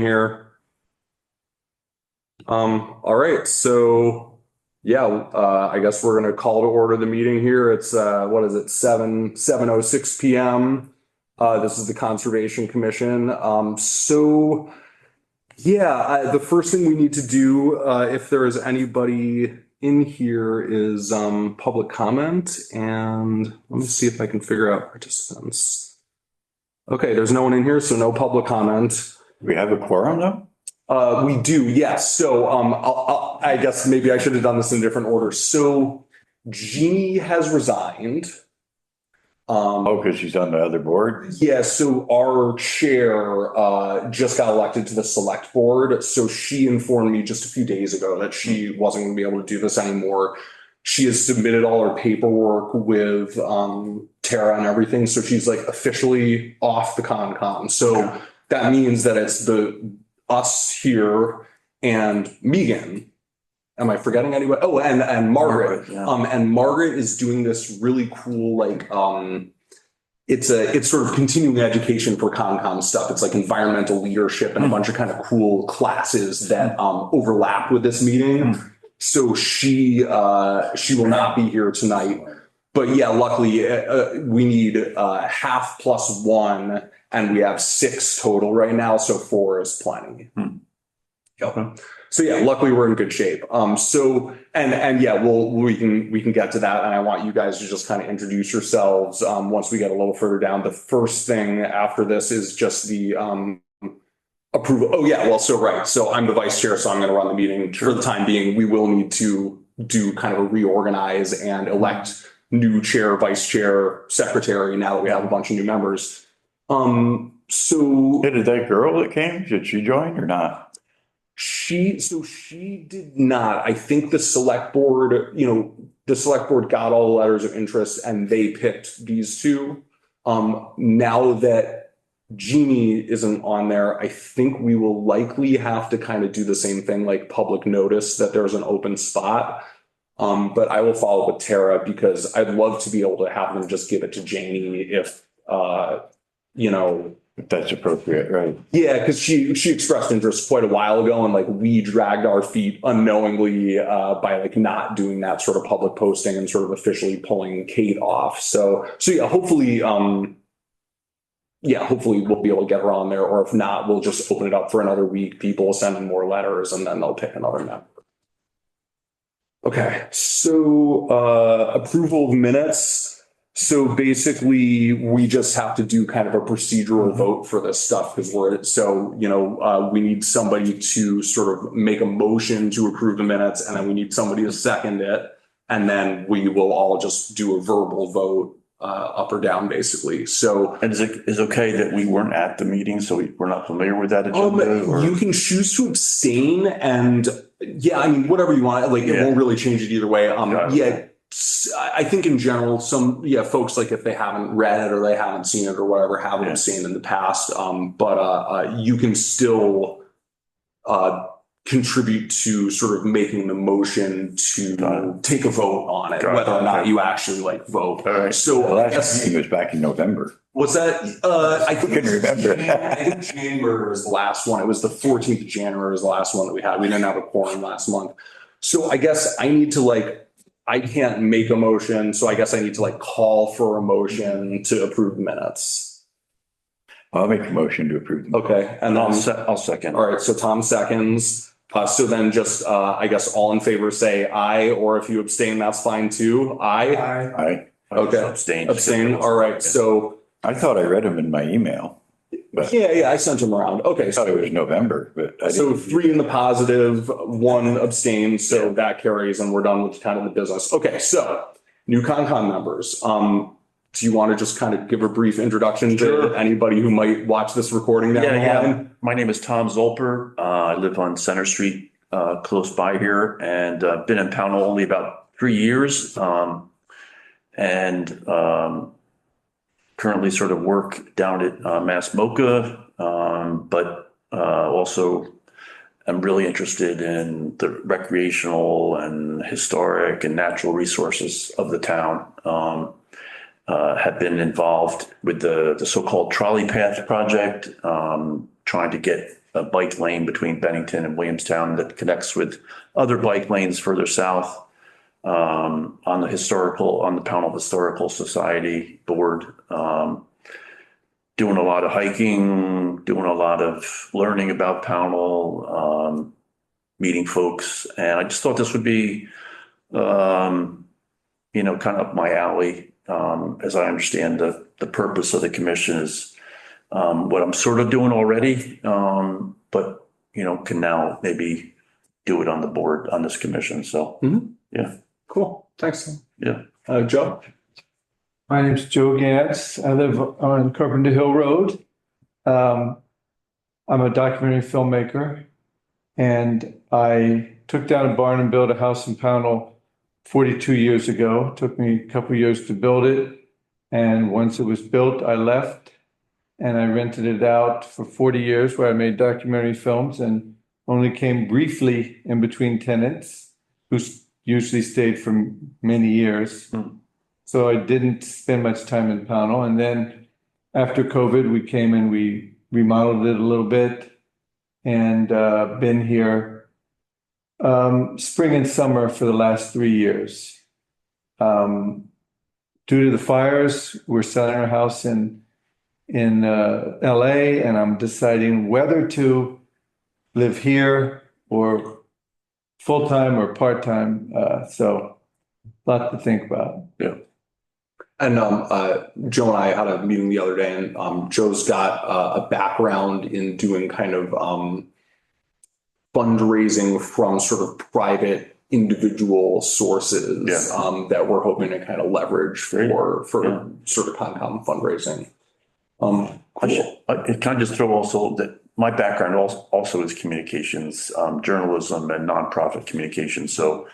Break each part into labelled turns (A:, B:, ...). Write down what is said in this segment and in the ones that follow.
A: here. All right, so yeah, I guess we're gonna call to order the meeting here. It's what is it, 7:06 p.m. This is the Conservation Commission. So yeah, the first thing we need to do, if there is anybody in here, is public comment. And let me see if I can figure out participants. Okay, there's no one in here, so no public comment.
B: We have a quorum though?
A: We do, yes. So I guess maybe I should have done this in a different order. So Jeannie has resigned.
B: Because she's on the other board?
A: Yeah, so our chair just got elected to the select board. So she informed me just a few days ago that she wasn't going to be able to do this anymore. She has submitted all her paperwork with Tara and everything. So she's like officially off the Concom. So that means that it's us here and Megan. Am I forgetting anyone? Oh, and Margaret.
B: Yeah.
A: And Margaret is doing this really cool, like, it's sort of continuing education for Concom stuff. It's like environmental leadership and a bunch of kind of cool classes that overlap with this meeting. So she will not be here tonight. But yeah, luckily we need half plus one, and we have 6 total right now. So 4 is plenty. Yep. So yeah, luckily we're in good shape. So and yeah, we can get to that. And I want you guys to just kind of introduce yourselves once we get a little further down. The first thing after this is just the approval. Oh yeah, well, so right. So I'm the vice chair, so I'm going to run the meeting for the time being. We will need to do kind of a reorganize and elect new chair, vice chair, secretary now that we have a bunch of new members. So
B: Did that girl that came, did she join or not?
A: She did not. I think the select board got all the letters of interest and they picked these two. Now that Jeannie isn't on there, I think we will likely have to kind of do the same thing, like public notice that there's an open spot. But I will follow up with Tara because I'd love to be able to have them just give it to Janie if
B: If that's appropriate, right?
A: Yeah, because she expressed interest quite a while ago, and like we dragged our feet unknowingly by like not doing that sort of public posting and sort of officially pulling Kate off. So yeah, hopefully we'll be able to get her on there, or if not, we'll just open it up for another week. People will send in more letters, and then they'll pick another member. Okay, so approval of minutes. So basically, we just have to do kind of a procedural vote for this stuff because we need somebody to sort of make a motion to approve the minutes, and then we need somebody to second it, and then we will all just do a verbal vote up or down, basically. So,
C: and is it okay that we weren't at the meeting, so we're not familiar with that agenda?
A: You can choose to abstain, and yeah, I mean, whatever you want. Like, it won't really change it either way. Yeah. I think in general, folks, like if they haven't read it or they haven't seen it or whatever, haven't abstained in the past. But you can still contribute to sort of making the motion to take a vote on it, whether or not you actually like vote.
B: All right.
A: So
B: the last meeting was back in November.
A: Was that? I
B: couldn't remember.
A: I think January was the last one. It was the 14th of January was the last one that we had. We didn't have a quorum last month. So I guess I need to I can't make a motion, so I guess I need to call for a motion to approve the minutes.
B: I'll make a motion to approve them.
A: Okay, and
C: I'll second.
A: All right, so Tom seconds. So then just, I guess all in favor say aye, or if you abstain, that's fine too. Aye?
B: Aye.
A: Okay. Abstain. All right, so.
B: I thought I read them in my email. But
A: yeah, I sent them around. Okay.
B: I thought it was November, but
A: so 3 in the positive, 1 abstained. So that carries and we're done with kind of the business. Okay. So new Concom members. Do you want to just kind of give a brief introduction to anybody who might watch this recording down the line?
C: Yeah. My name is Tom Zolper. I live on Center Street, close by here, and been in Pownell only about 3 years. Currently sort of work down at Mass Mocha, but also I'm really interested in the recreational and historic and natural resources of the town. Have been involved with the so-called trolley path project, trying to get a bike lane between Bennington and Williamstown that connects with other bike lanes further south. On the Pownell Historical Society board, doing a lot of hiking, doing a lot of learning about Pownell, meeting folks. And I just thought this would be, kind of up my alley. As I understand the purpose of the commission is, what I'm sort of doing already, but, can now maybe do it on the board, on this commission. So, yeah.
A: Cool. Thanks.
C: Yeah.
A: Joe?
D: My name's Joe Gantz. I live on Carpenter Hill Road. I'm a documentary filmmaker, and I took down a barn and built a house in Pownell 42 years ago. It took me a couple years to build it, and once it was built, I left, and I rented it out for 40 years, where I made documentary films and only came briefly in between tenants who usually stayed for many years. So I didn't spend much time in Pownell. And then after COVID, we came and we remodeled it a little bit, and been here spring and summer for the last 3 years. Due to the fires, we're selling our house in LA, and I'm deciding whether to live here or full-time or part-time. So a lot to think about.
C: Yeah.
A: And Joe and I had a meeting the other day, and Joe's got a background in doing kind of fundraising from sort of private individual sources that we're hoping to kind of leverage for sort of Concom fundraising. Cool.
C: Can I just throw also that my background also is communications, journalism and nonprofit communications. So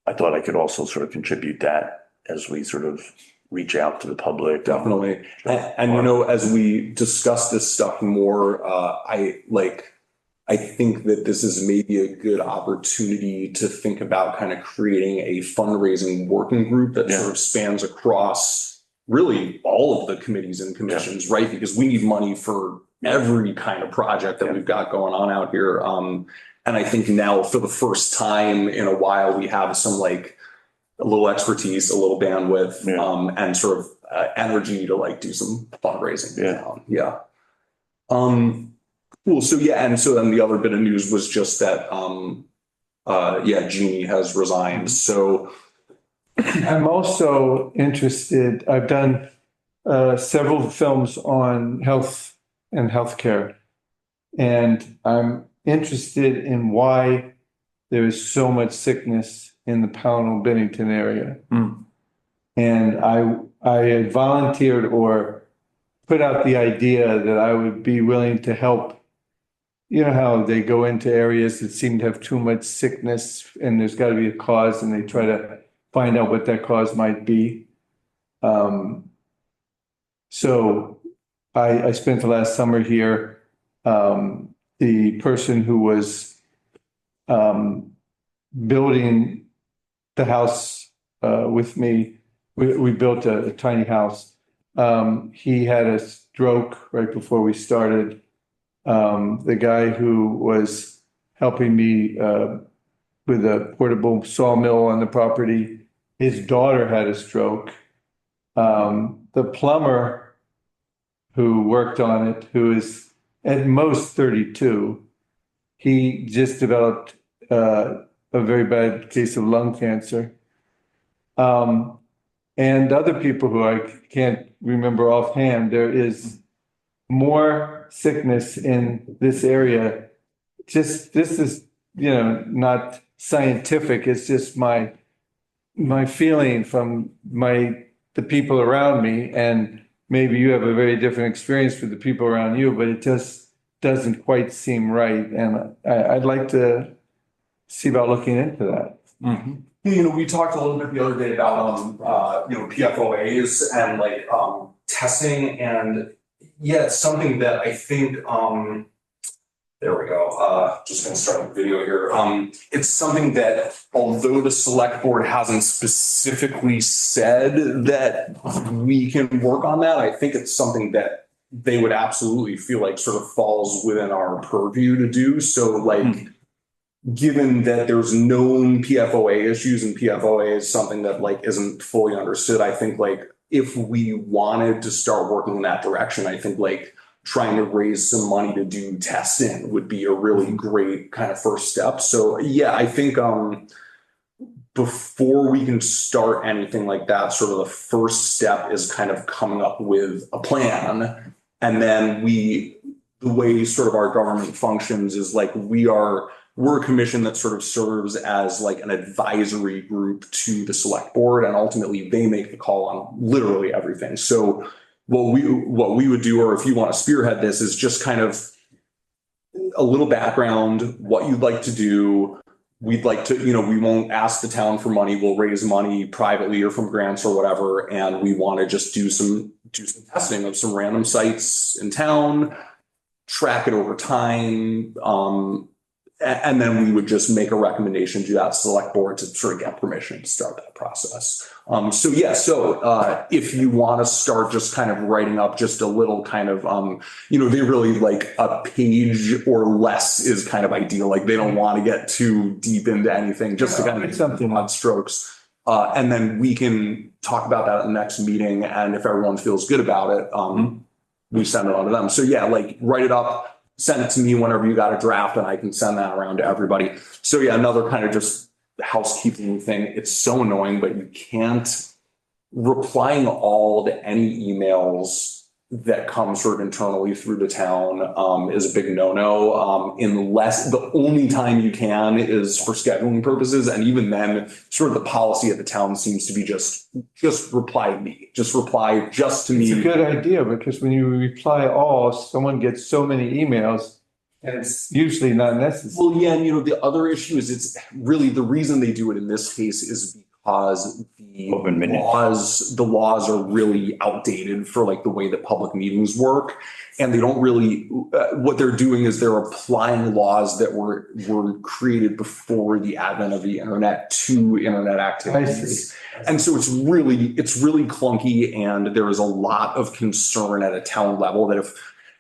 C: I thought I could also sort of contribute that as we sort of reach out to the public.
A: Definitely. And as we discuss this stuff more, I think that this is maybe a good opportunity to think about kind of creating a fundraising working group that sort of spans across really all of the committees and commissions, right? Because we need money for every kind of project that we've got going on out here. And I think now for the first time in a while, we have some a little expertise, a little bandwidth, and sort of energy to do some fundraising. Cool. So and so then the other bit of news was just that Jeannie has resigned. So
D: I'm also interested, I've done several films on health and healthcare, and I'm interested in why there is so much sickness in the Pownell Bennington area. And I had volunteered or put out the idea that I would be willing to help. You know how they go into areas that seem to have too much sickness, and there's got to be a cause, and they try to find out what that cause might be. So I spent the last summer here. The person who was building the house with me, we built a tiny house. He had a stroke right before we started. The guy who was helping me with a portable sawmill on the property, his daughter had a stroke. The plumber who worked on it, who is at most 32, he just developed a very bad case of lung cancer. And other people who I can't remember offhand. There is more sickness in this area. This is, not scientific. It's just my feeling from the people around me, and maybe you have a very different experience with the people around you, but it just doesn't quite seem right. And I'd like to see about looking into that.
A: Mm-hmm. We talked a little bit the other day about PFOAs and testing, and it's something that I think there we go. Just gonna start the video here. It's something that, although the select board hasn't specifically said that we can work on that, I think it's something that they would absolutely feel like sort of falls within our purview to do. So like, given that there's known PFOA issues and PFOA is something that like isn't fully understood, I think like if we wanted to start working in that direction, I think like trying to raise some money to do testing would be a really great kind of first step. So yeah, I think before we can start anything like that, sort of the first step is kind of coming up with a plan. And then the way sort of our government functions is like we're a commission that sort of serves as like an advisory group to the select board, and ultimately they make the call on literally everything. So what we would do, or if you want to spearhead this, is just kind of a little background, what you'd like to do. We'd like to, we won't ask the town for money. We'll raise money privately or from grants or whatever. And we want to just do some testing of some random sites in town, track it over time. And then we would just make a recommendation to that select board to sort of get permission to start that process. So if you want to start just kind of writing up just a little kind of, they really like a page or less is kind of ideal. Like they don't want to get too deep into anything, just to kind of get something on strokes. And then we can talk about that at the next meeting. And if everyone feels good about it, we send it on to them. So yeah, like write it up. Send it to me whenever you got a draft and I can send that around to everybody. So yeah, another kind of just housekeeping thing. It's so annoying, but you can't replying all to any emails that come sort of internally through the town is a big no-no. Unless the only time you can is for scheduling purposes. And even then sort of the policy at the town seems to be just reply to me, just reply just to me.
D: It's a good idea because when you reply all, someone gets so many emails and it's usually not necessary.
A: Well, yeah. And the other issue is it's really the reason they do it in this case is because the laws are really outdated for like the way that public meetings work. And they don't really, what they're doing is they're applying laws that were created before the advent of the internet to internet activities. And so it's really clunky. And there is a lot of concern at a town level that if,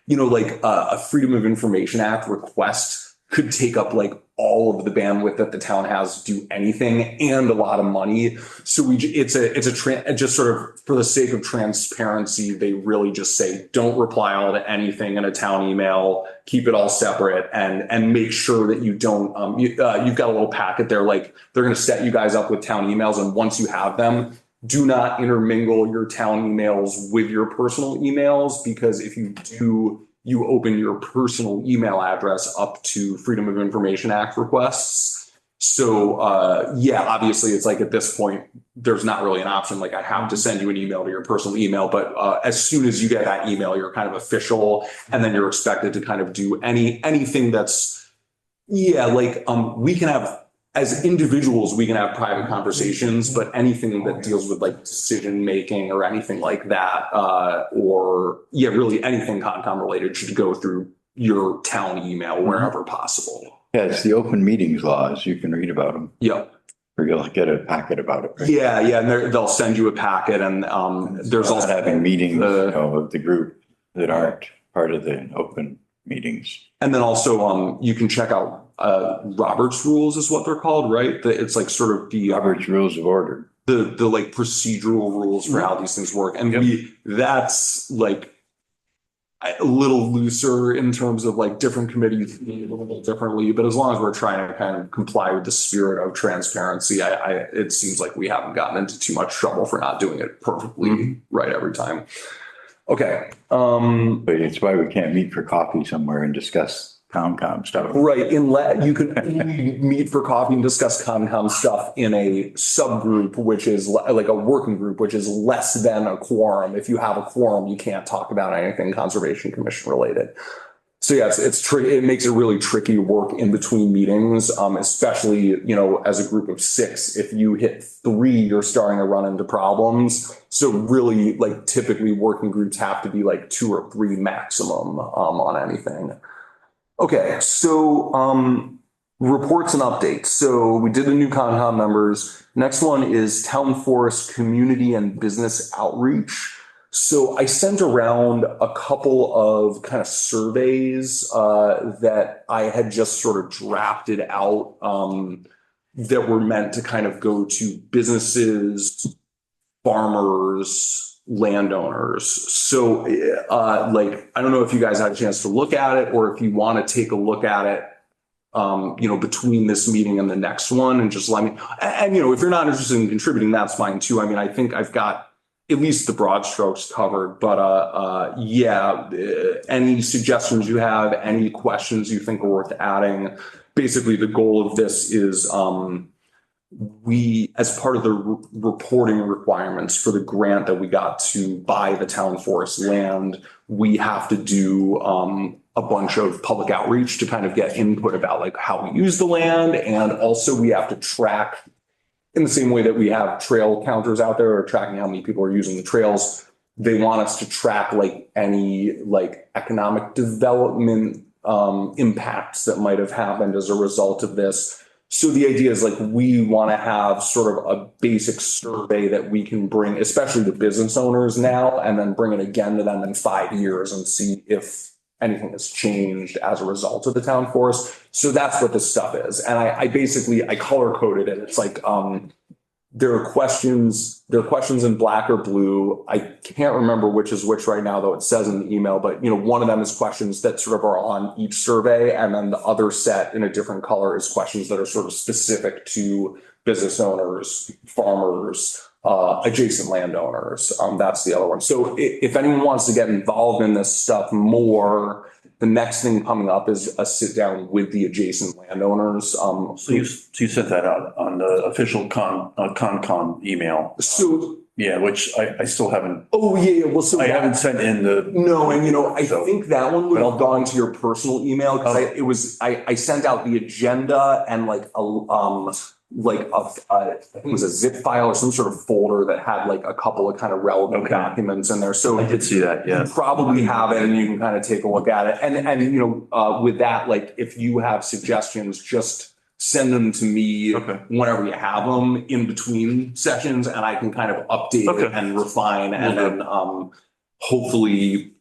A: like a Freedom of Information Act request could take up like all of the bandwidth that the town has to do anything and a lot of money. So just sort of for the sake of transparency, they really just say, don't reply all to anything in a town email, keep it all separate and make sure that you don't, you've got a little packet there, like they're going to set you guys up with town emails. And once you have them, do not intermingle your town emails with your personal emails, because if you do, you open your personal email address up to Freedom of Information Act requests. So obviously it's like at this point, there's not really an option. Like I have to send you an email to your personal email, but as soon as you get that email, you're kind of official. And then you're expected to kind of do anything that's, we can have, as individuals, we can have private conversations, but anything that deals with like decision making or anything like that, really anything Concom related should go through your town email wherever possible.
B: Yeah, it's the open meetings laws. You can read about them.
A: Yep.
B: Or you'll get a packet about it. Right?
A: Yeah. And they'll send you a packet, and there's also
B: having meetings of the group that aren't part of the open meetings.
A: And then also you can check out Robert's rules is what they're called, right? It's like sort of the
B: Robert's Rules of Order,
A: the like procedural rules for how these things work. And that's like a little looser in terms of like different committees being a little differently, but as long as we're trying to kind of comply with the spirit of transparency, it seems like we haven't gotten into too much trouble for not doing it perfectly right every time. Okay.
B: But it's why we can't meet for coffee somewhere and discuss ComCom stuff.
A: Right. You can only meet for coffee and discuss ComCom stuff in a subgroup, which is like a working group, which is less than a quorum. If you have a quorum, you can't talk about anything Conservation Commission related. So yeah, it makes it really tricky work in between meetings, especially, as a group of 6. If you hit 3, you're starting to run into problems. So really, like typically working groups have to be like 2 or 3 maximum on anything. Okay, so reports and updates. So we did the new Concom members. Next one is Town Forest Community and Business Outreach. So I sent around a couple of kind of surveys that I had just sort of drafted out that were meant to kind of go to businesses, farmers, landowners. So like, I don't know if you guys had a chance to look at it or if you want to take a look at it between this meeting and the next one and just let me, and if you're not interested in contributing, that's fine too. I mean, I think I've got at least the broad strokes covered, but yeah, any suggestions you have, any questions you think are worth adding. Basically, the goal of this is we, as part of the reporting requirements for the grant that we got to buy the town forest land, we have to do a bunch of public outreach to kind of get input about like how we use the land. And also we have to track in the same way that we have trail counters out there or tracking how many people are using the trails. They want us to track like any like economic development impacts that might have happened as a result of this. So the idea is like we want to have sort of a basic survey that we can bring, especially the business owners now, and then bring it again to them in 5 years and see if anything has changed as a result of the town forest. So that's what this stuff is. And I basically, I color coded it. It's like, there are questions in black or blue. I can't remember which is which right now, though it says in the email, but one of them is questions that sort of are on each survey. And then the other set in a different color is questions that are sort of specific to business owners, farmers, adjacent landowners. That's the other one. So if anyone wants to get involved in this stuff more, the next thing coming up is a sit down with the adjacent landowners.
C: So you sent that out on the official Concom email.
A: So
C: Yeah, which I still haven't,
A: oh yeah, well, so
C: I haven't sent in the,
A: no, and I
C: So-
A: think that one would have gone to your personal email because I sent out the agenda and like I think it was a zip file or some sort of folder that had like a couple of kind of relevant
C: Okay.
A: documents in there. So
C: I did see that,
A: you
C: yeah.
A: probably have it and you can kind of take a look at it. And with that, like if you have suggestions, just send them to me
C: Okay.
A: whenever you have them in between sessions and I can kind of update it
C: Okay.
A: and refine. And
C: Will
A: then hopefully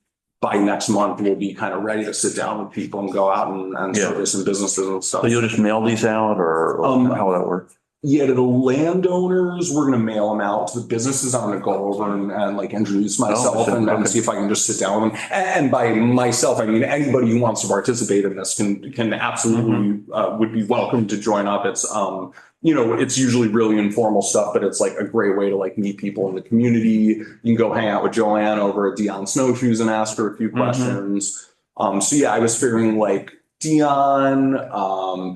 A: by next month, we'll be kind of ready to sit down with people and go out and
C: Yeah.
A: survey some businesses and stuff.
C: So you'll just mail these out or how will that work?
A: Yeah, to the landowners, we're gonna mail them out. To the businesses, I'm gonna go over and like introduce myself and
C: okay.
A: see if I can just sit down with them. And by myself, I mean anybody who wants to participate in this can absolutely would be welcome to join up. It's it's usually really informal stuff, but it's like a great way to like meet people in the community. You can go hang out with Joanne over at Dion Snowshoes and ask her a few questions. So yeah, I was figuring like Dion,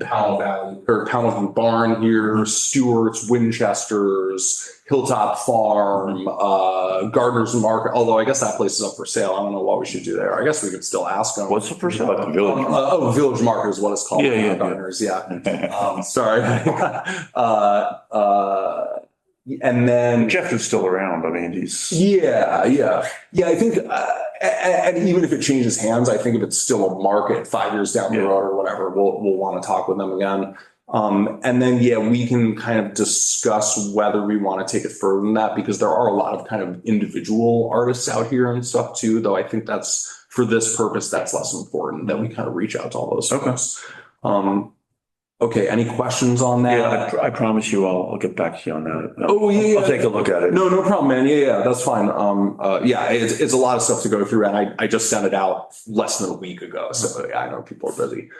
A: Powell Valley or Powell Barn here, Stewart's, Winchester's, Hilltop Farm, Gardner's Market. Although I guess that place is up for sale. I don't know what we should do there. I guess we could still ask them.
C: What's the first
B: About the village.
A: Village Market is what it's called.
C: Yeah.
A: Gardner's, yeah. Sorry. And then
C: Jeff is still around. I mean, he's,
A: yeah. I think, and even if it changes hands, I think if it's still a market 5 years down the
C: Yeah.
A: road or whatever, we'll want to talk with them again. And then, yeah, we can kind of discuss whether we want to take it further than that because there are a lot of kind of individual artists out here and stuff too, though I think that's for this purpose, that's less important that we kind of reach out to all those
C: Okay.
A: folks. Okay, any questions on that?
C: yeah, I promise you I'll get back to you on that.
A: Oh, yeah.
C: I'll take a look at it.
A: No problem, man. Yeah, that's fine. Yeah, it's a lot of stuff to go through, and I just sent it out less than a week ago, so yeah, I know people are busy.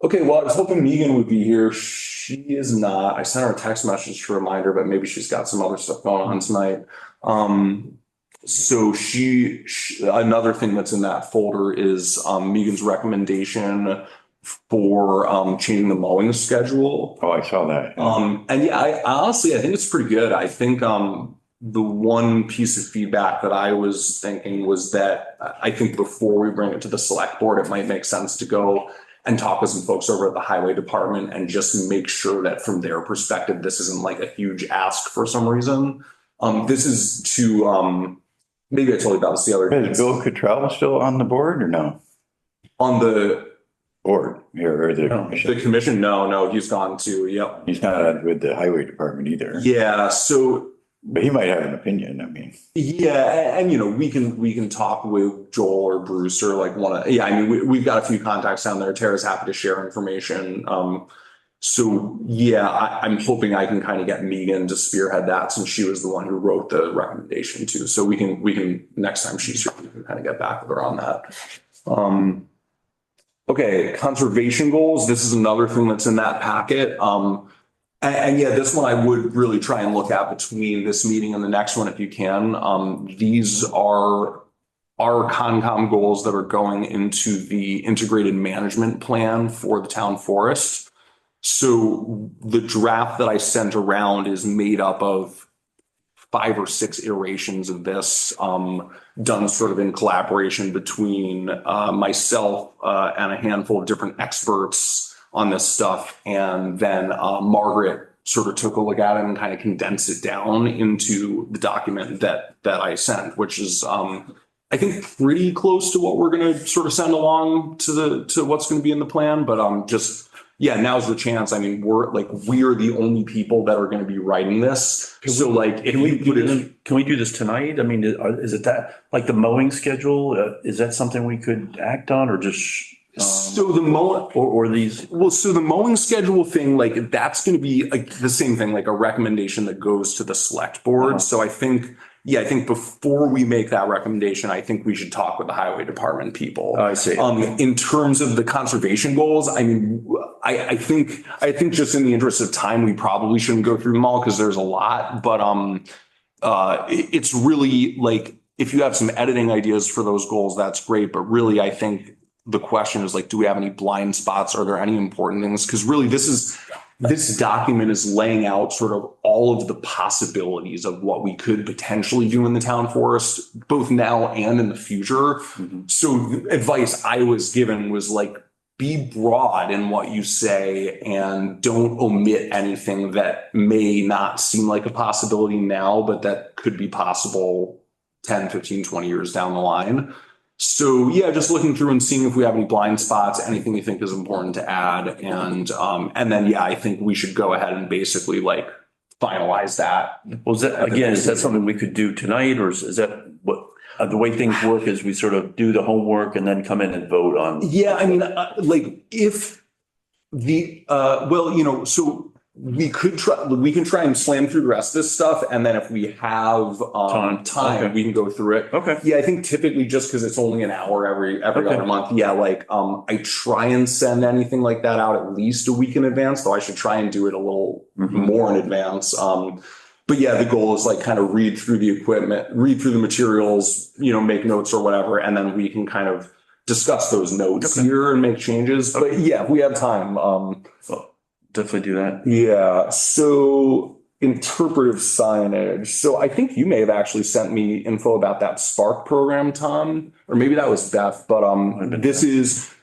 A: Okay, well, I was hoping Megan would be here. She is not. I sent her a text message to remind her, but maybe she's got some other stuff going on tonight. So she another thing that's in that folder is Megan's recommendation for changing the mowing schedule.
B: Oh, I saw that.
A: And yeah, I honestly, I think it's pretty good. I think the one piece of feedback that I was thinking was that I think before we bring it to the select board, it might make sense to go and talk with some folks over at the highway department and just make sure that from their perspective, this isn't like a huge ask for some reason. This is to, maybe I told you about this the other day.
B: Is Bill Cottrell still on the board or no?
A: On the
B: Board here or the
C: No,
B: commission?
A: commission, no, he's gone to, yep.
B: He's not with the highway department either.
A: Yeah, so
B: But he might have an opinion, I mean.
A: Yeah, and we can talk with Joel or Bruce or like yeah, I mean, we've got a few contacts down there. Tara's happy to share information. So yeah, I'm hoping I can kind of get Megan to spearhead that since she was the one who wrote the recommendation too. So we can next time she's here, we can kind of get back with her on that. Okay, conservation goals. This is another thing that's in that packet. And yeah, this one I would really try and look at between this meeting and the next one if you can. These are our Concom goals that are going into the integrated management plan for the town forest. So the draft that I sent around is made up of 5 or 6 iterations of this, done sort of in collaboration between myself and a handful of different experts on this stuff. And then Margaret sort of took a look at it and kind of condensed it down into the document that I sent, which is I think pretty close to what we're going to sort of send along to what's going to be in the plan. But just yeah, now's the chance. I mean, we're the only people that are going to be writing this. So like, if
C: Can we
A: you put
C: do
A: it
C: this, can we do this tonight? I mean, is it that, like the mowing schedule, is that something we could act on or just?
A: So the mowing,
C: Or these,
A: so the mowing schedule thing, like that's going to be the same thing, like a recommendation that goes to the select board.
C: Uh-huh.
A: So I think before we make that recommendation, I think we should talk with the highway department people.
C: I see.
A: In terms of the conservation goals, I mean, I think just in the interest of time, we probably shouldn't go through them all because there's a lot, but it's really like, if you have some editing ideas for those goals, that's great. But really, I think the question is like, do we have any blind spots? Are there any important things? Because really, this document is laying out sort of all of the possibilities of what we could potentially do in the town forest, both now and in the future.
C: Mm-hmm.
A: So the advice I was given was like, be broad in what you say and don't omit anything that may not seem like a possibility now, but that could be possible 10, 15, 20 years down the line. So yeah, just looking through and seeing if we have any blind spots, anything you think is important to add. And then, yeah, I think we should go ahead and basically like finalize that.
C: well, is that something we could do tonight or is that what, the way things work is we sort of do the homework and then come in and vote on?
A: Yeah, I mean, like if the, so we can try and slam through the rest of this stuff. And then if we have time,
C: Okay.
A: we can go through it.
C: Okay.
A: Yeah, I think typically just because it's only an hour every
C: Okay.
A: other month. Yeah, like I try and send anything like that out at least a week in advance, though I should try and do it a little
C: Mhm.
A: more in advance. But yeah, the goal is like kind of read through the equipment, read through the materials, make notes or whatever, and then we can kind of discuss those notes
C: Okay.
A: here and make changes. But yeah, if we have time.
C: Definitely do that.
A: Yeah, so interpretive signage. So I think you may have actually sent me info about that Spark program, Tom, or maybe that was Beth, but this is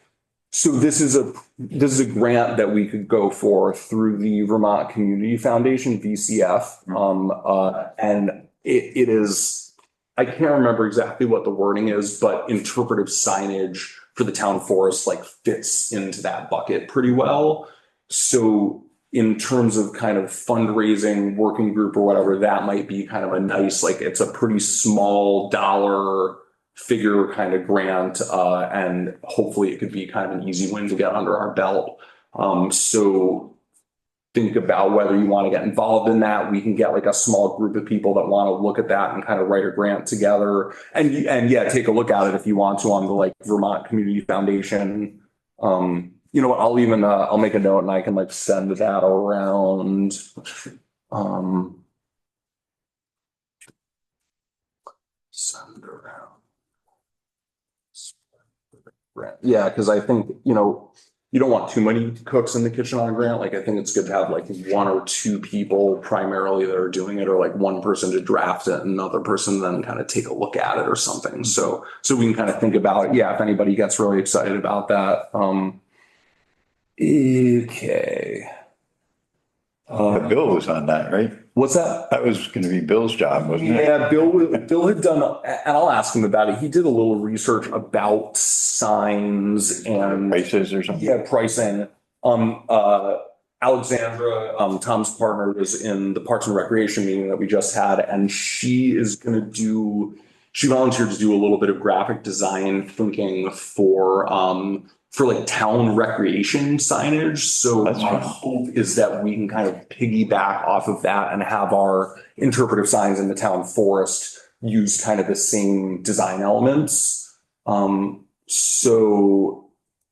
A: a grant that we could go for through the Vermont Community Foundation, VCF. And it is, I can't remember exactly what the wording is, but interpretive signage for the town forest like fits into that bucket pretty well. So in terms of kind of fundraising, working group or whatever, that might be kind of a nice, like it's a pretty small dollar figure kind of grant. And hopefully it could be kind of an easy win to get under our belt. So think about whether you want to get involved in that. We can get like a small group of people that want to look at that and kind of write a grant together and yeah, take a look at it if you want to on the like Vermont Community Foundation. You know what, I'll make a note and I can like send that around. Send it around. Yeah, because I think, you don't want too many cooks in the kitchen on a grant. Like, I think it's good to have like 1 or 2 people primarily that are doing it, or like one person to draft it, and another person then kind of take a look at it or something. So we can kind of think about, yeah, if anybody gets really excited about that. Okay.
B: But Bill was on that, right?
A: What's that?
B: That was going to be Bill's job, wasn't it?
A: Yeah, Bill had done, and I'll ask him about it. He did a little research about signs and
B: Prices or something?
A: yeah, pricing. Alexandra, Tom's partner, was in the Parks and Recreation meeting that we just had, and she volunteered to do a little bit of graphic design thinking for like town recreation signage. So
B: That's
A: my
B: fun.
A: hope is that we can kind of piggyback off of that and have our interpretive signs in the town forest use kind of the same design elements. So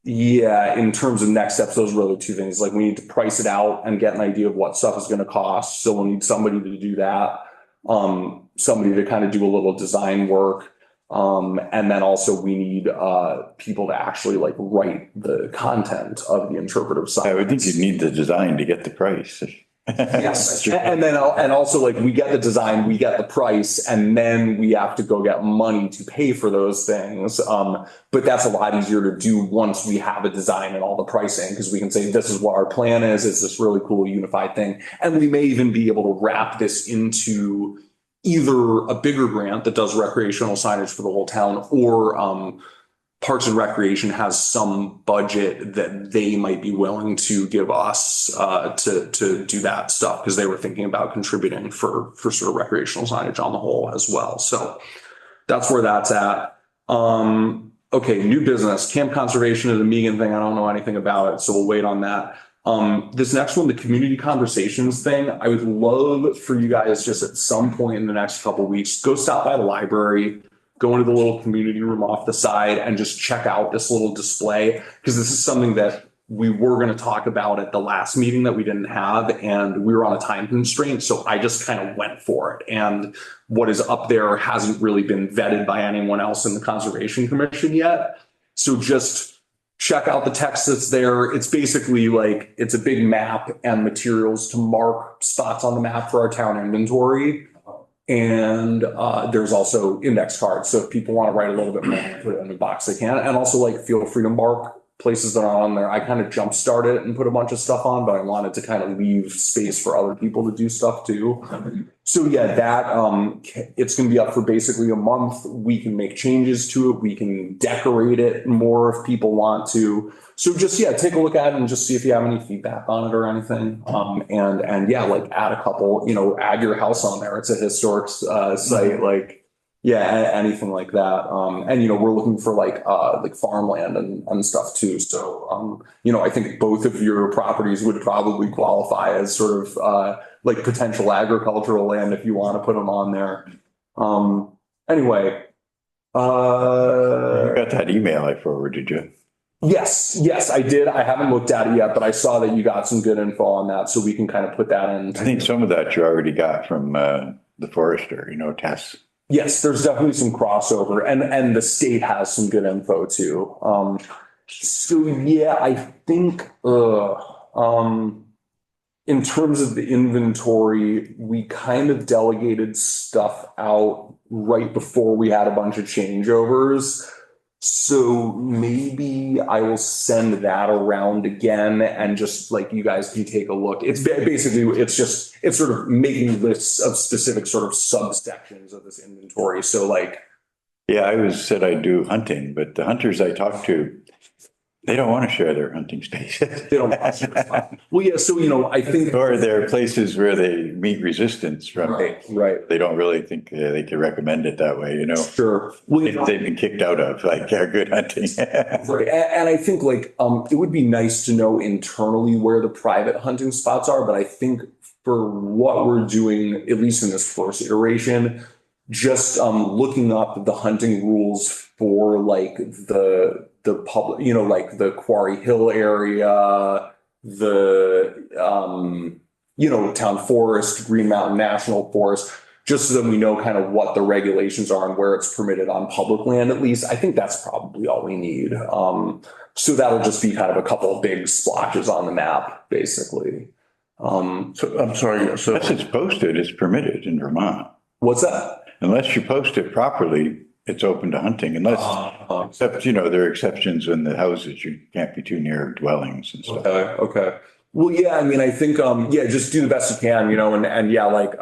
A: yeah, in terms of next steps, those are really two things. Like we need to price it out and get an idea of what stuff is going to cost. So we'll need somebody to do that. Somebody to kind of do a little design work. And then also we need people to actually like write the content of the interpretive sign.
B: I would think you'd need the design to get the price.
A: Yes, and then and also like we get the design, we get the price, and then we have to go get money to pay for those things. But that's a lot easier to do once we have a design and all the pricing, because we can say this is what our plan is. It's this really cool unified thing, and we may even be able to wrap this into either a bigger grant that does recreational signage for the whole town, or Parks and Recreation has some budget that they might be willing to give us to do that stuff, because they were thinking about contributing for sort of recreational signage on the whole as well. So that's where that's at. Okay, new business. Camp conservation is a Megan thing. I don't know anything about it, so we'll wait on that. This next one, the community conversations thing, I would love for you guys just at some point in the next couple of weeks, go stop by the library, go into the little community room off the side and just check out this little display, because this is something that we were going to talk about at the last meeting that we didn't have, and we were on a time constraint. So I just kind of went for it. And what is up there hasn't really been vetted by anyone else in the Conservation Commission yet. So just check out the text that's there. It's basically like, it's a big map and materials to mark spots on the map for our town inventory. And there's also index cards. So if people want to write a little bit more, put it in the box, they can. And also like feel free to mark places that are on there. I kind of jump started it and put a bunch of stuff on, but I wanted to kind of leave space for other people to do stuff too. So yeah, that it's going to be up for basically a month. We can make changes to it. We can decorate it more if people want to. So just, yeah, take a look at it and just see if you have any feedback on it or anything. And yeah, like add a couple, add your house on there. It's a historic site, like, yeah, anything like that. And, we're looking for like farmland and stuff too. So, I think both of your properties would probably qualify as sort of like potential agricultural land if you want to put them on there. Anyway.
B: You got that email I forwarded you.
A: Yes, I did. I haven't looked at it yet, but I saw that you got some good info on that, so we can kind of put that in.
B: I think some of that you already got from the forester, Tess.
A: Yes, there's definitely some crossover, and the state has some good info too. So yeah, I think in terms of the inventory, we kind of delegated stuff out right before we had a bunch of changeovers. So maybe I will send that around again and just like you guys can take a look. It's basically, it's sort of making lists of specific sort of subsections of this inventory. So like.
B: Yeah, I said I do hunting, but the hunters I talk to, they don't want to share their hunting spaces.
A: They don't want to share. Well, yeah, so, I think.
B: Or there are places where they meet resistance from.
A: Right.
B: They don't really think they can recommend it that way,
A: Sure. Well,
B: They've been kicked out of, like, good hunting.
A: Right. And I think like, it would be nice to know internally where the private hunting spots are, but I think for what we're doing, at least in this first iteration, just looking up the hunting rules for like the public, like the Quarry Hill area, the town forest, Green Mountain National Forest, just so that we know kind of what the regulations are and where it's permitted on public land, at least. I think that's probably all we need. So that'll just be kind of a couple of big splotches on the map, basically.
C: So I'm sorry. So
B: Unless it's posted, it's permitted in Vermont.
A: What's that?
B: Unless you post it properly, it's open to hunting unless, except, there are exceptions in the houses. You can't be too near dwellings and stuff.
A: Okay. Well, yeah, I mean, I think, yeah, just do the best you can, and yeah, like,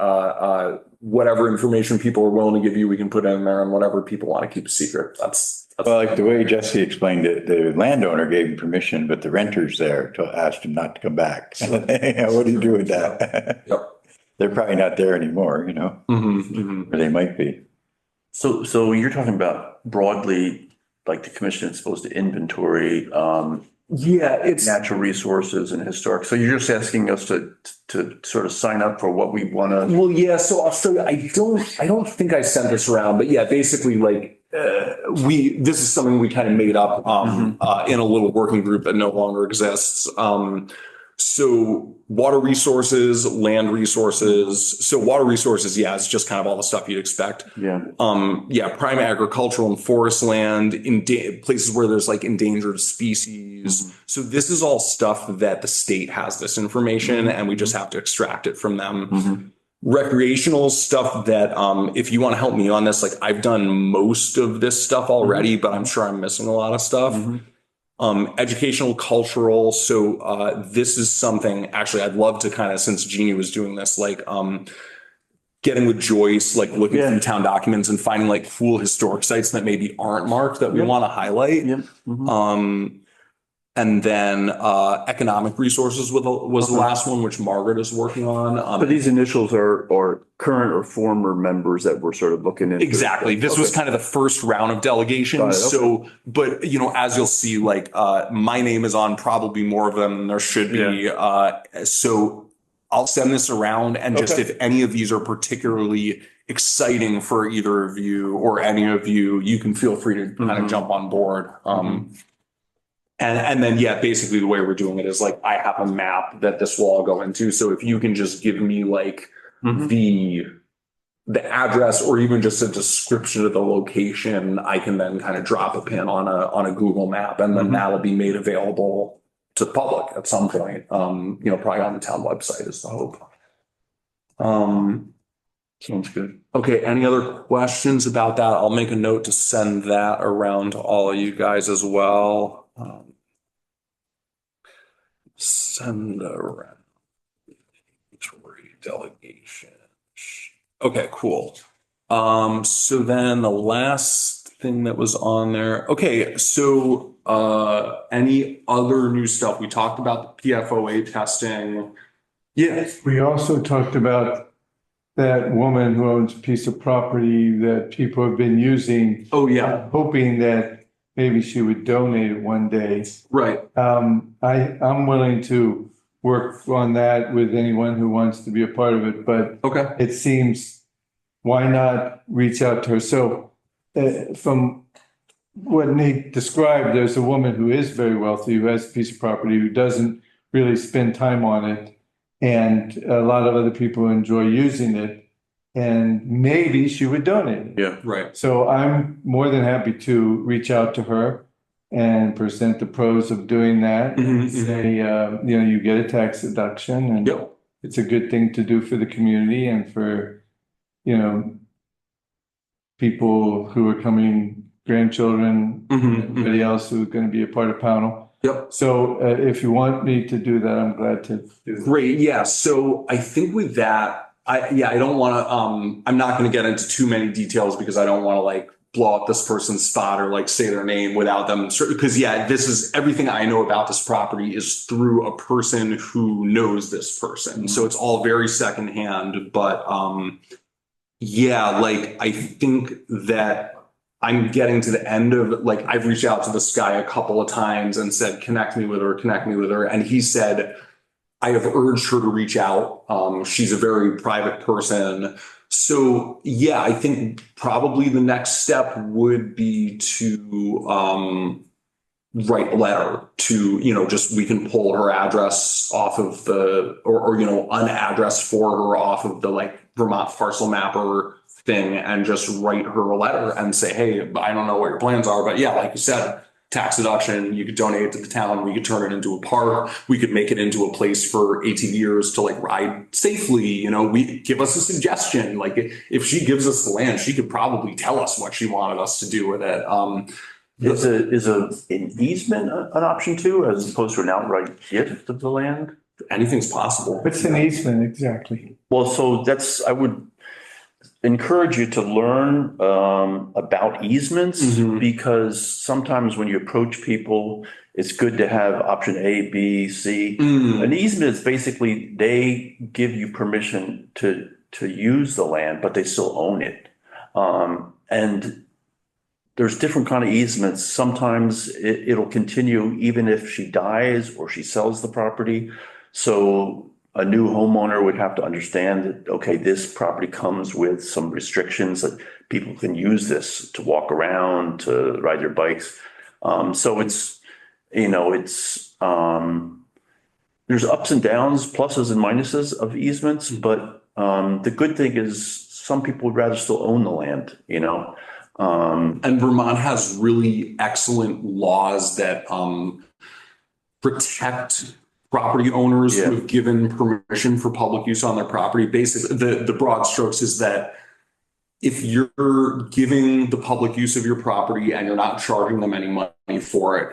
A: whatever information people are willing to give you, we can put in there, and whatever people want to keep a secret.
B: Well, like the way Jesse explained it, the landowner gave him permission, but the renters there asked him not to come back. What do you do with that?
A: Yep.
B: They're probably not there anymore, or they might be.
C: So you're talking about broadly, like the commission is supposed to inventory,
A: Yeah, it's,
C: natural resources and historic. So you're just asking us to sort of sign up for what we want to.
A: well, yeah, so I'll show you, I don't think I sent this around, but yeah, basically like, this is something we kind of made up, in a little working group that no longer exists. So water resources, land resources. So water resources, yeah, it's just kind of all the stuff you'd expect.
C: Yeah.
A: Yeah, prime agricultural and forest land in places where there's like endangered species. So this is all stuff that the state has this information and we just have to extract it from them. Recreational stuff that, if you want to help me on this, like I've done most of this stuff already, but I'm sure I'm missing a lot of stuff. Educational, cultural. So, this is something actually I'd love to kind of, since Jeannie was doing this, like, getting with Joyce, like looking through town documents and finding like cool historic sites that maybe aren't marked that we want to highlight. And then, economic resources was the last one, which Margaret is working on.
C: But these initials are current or former members that we're sort of looking into.
A: Exactly. This was kind of the first round of delegations.
C: Got it,
A: So, but as you'll see, like, my name is on probably more of them than there should be. So I'll send this around, and just if any of these are particularly exciting for either of you or any of you, you can feel free to kind of jump on board. And then, yeah, basically the way we're doing it is like, I have a map that this will all go into. So if you can just give me like the address or even just a description of the location, I can then kind of drop a pin on a Google map, and then that'll be made available to the public at some point. Probably on the town website is the hope.
C: Sounds good.
A: Okay, any other questions about that? I'll make a note to send that around to all of you guys as well. Send around delegation. Okay, cool. So then the last thing that was on there. Okay, so any other new stuff? We talked about the PFOA testing. Yeah.
D: We also talked about that woman who owns a piece of property that people have been using,
A: Oh, yeah.
D: hoping that maybe she would donate it one day.
A: Right.
D: I'm willing to work on that with anyone who wants to be a part of it, but
A: Okay.
D: it seems, why not reach out to her? So from what Nate described, there's a woman who is very wealthy, who has a piece of property, who doesn't really spend time on it. And a lot of other people enjoy using it. And maybe she would donate it.
C: Yeah.
A: Right.
D: So I'm more than happy to reach out to her and present the pros of doing that. And say, you get a tax deduction, and
A: Yep.
D: it's a good thing to do for the community and for, people who are coming, grandchildren, everybody else who's going to be a part of Pownell.
A: Yep.
D: So if you want me to do that, I'm glad to do that.
A: Great. Yeah. So I think with that, I don't want to, I'm not going to get into too many details because I don't want to like blow up this person's spot or like say their name without them. Because this is everything I know about this property is through a person who knows this person. So it's all very secondhand, but, like I think that I'm getting to the end of like, I've reached out to this guy a couple of times and said, connect me with her. And he said, I have urged her to reach out. She's a very private person. So yeah, I think probably the next step would be to write a letter to, just we can pull her address off of the, or unaddress for her off of the like Vermont parcel mapper thing and just write her a letter and say, hey, I don't know what your plans are, but yeah, like you said, tax deduction, you could donate it to the town, we could turn it into a park, we could make it into a place for ATVers to like ride safely, we give us a suggestion. Like if she gives us the land, she could probably tell us what she wanted us to do with it.
C: Is an easement an option too, as opposed to an outright gift of the land?
A: anything's possible.
D: What's an easement exactly?
C: Well, so I would encourage you to learn about easements
A: Mhm.
C: because sometimes when you approach people, it's good to have option A, B, C. An easement is basically they give you permission to use the land, but they still own it. And there's different kind of easements. Sometimes it'll continue even if she dies or she sells the property. So a new homeowner would have to understand that, okay, this property comes with some restrictions that people can use this to walk around, to ride their bikes. So it's, there's ups and downs, pluses and minuses of easements, but the good thing is some people would rather still own the land,
A: And Vermont has really excellent laws that protect property owners
C: Yeah.
A: who have given permission for public use on their property. Basically, the broad strokes is that if you're giving the public use of your property and you're not charging them any money for it,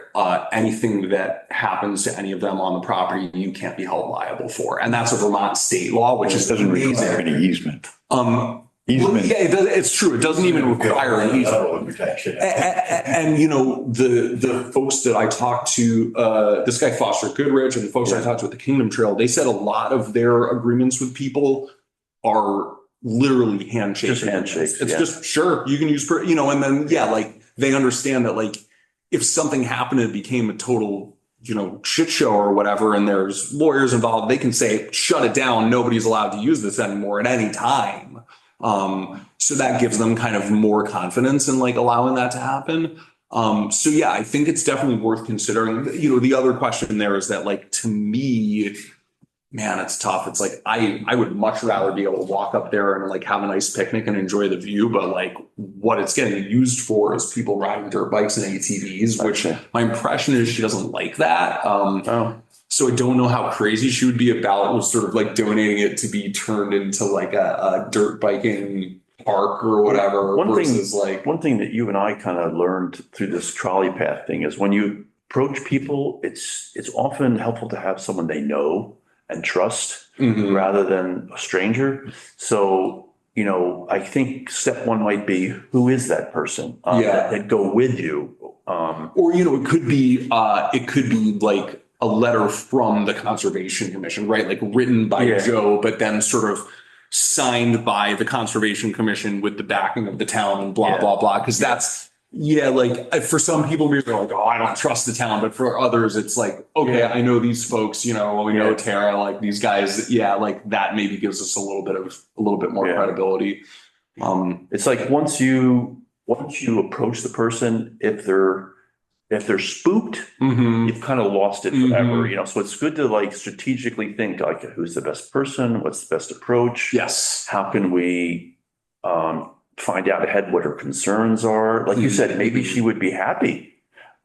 A: anything that happens to any of them on the property, you can't be held liable for. And that's a Vermont state law, which
B: It
A: is
B: doesn't require
A: amazing.
B: any easement.
A: Well,
B: Easement.
A: yeah, it's true. It doesn't even require an easement.
B: Level of protection.
A: And the folks that I talked to, this guy Foster Goodrich and the folks I talked to at the Kingdom Trail, they said a lot of their agreements with people are literally handshake.
C: Just handshakes,
A: It's
C: yeah.
A: just, sure, you can use, and then, yeah, like they understand that like if something happened and it became a total, shit show or whatever, and there's lawyers involved, they can say, shut it down. Nobody's allowed to use this anymore at any time. So that gives them kind of more confidence in like allowing that to happen. So yeah, I think it's definitely worth considering. The other question there is that like, to me, man, it's tough. It's like, I would much rather be able to walk up there and like have a nice picnic and enjoy the view. But like what it's getting used for is people riding dirt bikes and ATVs, which
C: Okay.
A: my impression is she doesn't like that.
C: Oh,
A: So I don't know how crazy she would be about was sort of like donating it to be turned into like a dirt biking park or whatever versus like.
C: one thing that you and I kind of learned through this trolley path thing is when you approach people, it's often helpful to have someone they know and trust
A: Mhm.
C: rather than a stranger. So, I think step one might be, who is that person?
A: Yeah.
C: That go with you.
A: Or, it could be like a letter from the Conservation Commission, right? Like written by
C: Yeah.
A: Joe, but then sort of signed by the Conservation Commission with the backing of the town and blah,
C: Yeah.
A: blah, blah. Cause that's, like for some people, maybe they're like, oh, I don't trust the town. But for others, it's like, okay,
D: Yeah.
A: I know these folks, we know
C: Yeah.
A: Tara, like these guys. Yeah. Like that maybe gives us a little bit more
C: Yeah.
A: credibility.
C: It's like once you approach the person, if they're spooked,
A: Mhm.
C: you've kind of lost it forever,
A: Mhm.
C: So it's good to like strategically think like, who's the best person? What's the best approach?
A: Yes.
C: How can we find out ahead what her concerns are? Like you said, maybe she would be happy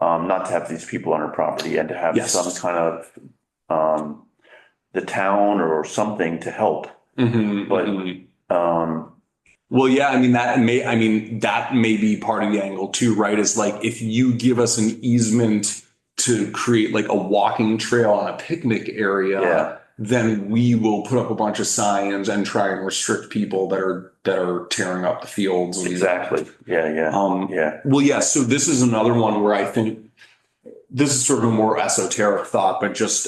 C: not to have these people on her property and to have
A: Yes.
C: some kind of the town or something to help.
A: Mhm.
C: But
A: Mhm.
C: um,
A: Well, yeah, that may be part of the angle too, right? Is like if you give us an easement to create like a walking trail on a picnic area,
C: Yeah.
A: then we will put up a bunch of signs and try and restrict people that are tearing up the fields.
C: exactly. Yeah. Yeah.
A: Well, yeah. So this is another one where I think this is sort of a more esoteric thought, but just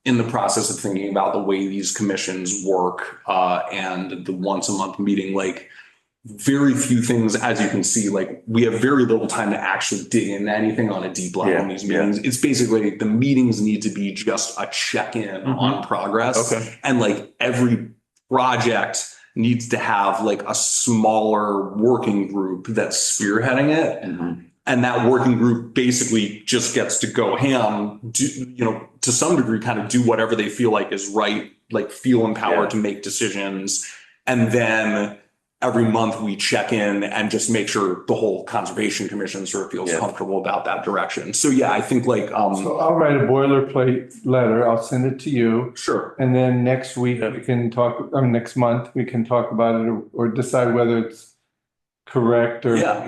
A: in the process of thinking about the way these commissions work and the once a month meeting, like very few things, as you can see, like we have very little time to actually dig into anything on a deep level in these meetings. It's basically the meetings need to be just a check-in on progress.
C: Okay.
A: And like every project needs to have like a smaller working group that's spearheading it.
C: Mhm.
A: And that working group basically just gets to go ham, to some degree, kind of do whatever they feel like is right, like feel empowered to make decisions. And then every month we check in and just make sure the whole Conservation Commission sort of feels comfortable about that direction. So yeah, I think like,
D: So I'll write a boilerplate letter. I'll send it to you.
A: sure.
D: And then next week we can talk, next month we can talk about it or decide whether it's correct or.
A: Yeah,